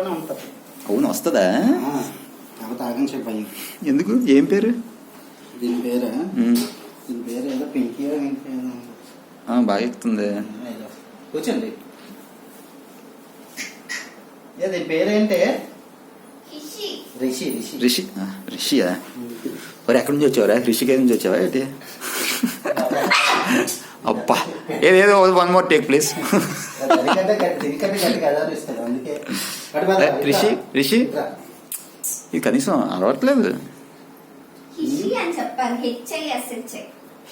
లోనే ఉంటుంది. అవును, వస్తుందా? తాగని చెప్పాయి. ఎందుకు? ఏం పేరు దీని పేరు? దీని పేరు ఏదో పింకీ. బాగా ఎక్కుతుంది. కూర్చోండి. దీని పేరేంటే? రిషి. రిషియా? మరి ఎక్కడి నుంచి వచ్చావరా? రిషికేజ్ నుంచి వచ్చావా ఏంటి? అబ్బా, ఏదేదో 1 more టేక్ ప్లీజ్. రిషి ఇది కనీసం అలవట్లేదు.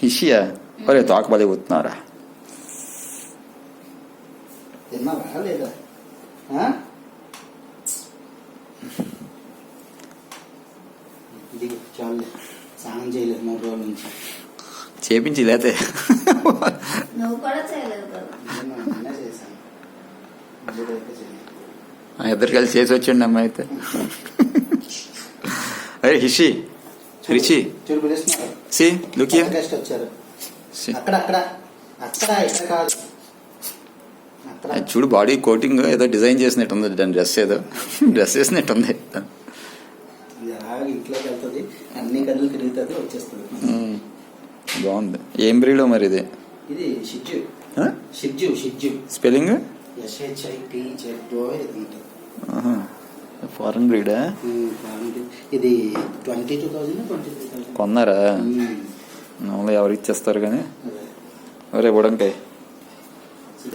హిషియా? ఒరే తోక బలి పోతున్నారా? తిన్నావా లేదా? చాలు, స్నానం చేయలేదు 3 రోజుల నుంచి. చేపించి లేతే ఇద్దరు కలిసి చేసి వచ్చండి అమ్మాయి అయితే. అరే రిషి సి లుక్ హియర్. వచ్చారు చూడు, బాడీ కోటింగ్ ఏదో డిజైన్ చేసినట్టుంది. దాని డ్రెస్ ఏదో డ్రెస్ వేసినట్టుంది. ఇంట్లోకి వెళ్తుంది, అన్ని గదులు తిరుగుతుంది, వచ్చేస్తుంది. బాగుంది. ఏం బ్రీడో మరి ఇది? ఇది షిజ్జు. స్పెల్లింగ్? SHITZO. ఫారెన్ బ్రీడా? ఇది 22,000 కొన్నారా? ఎవరు ఇచ్చేస్తారు కానీ. ఒరే బుడంకాయ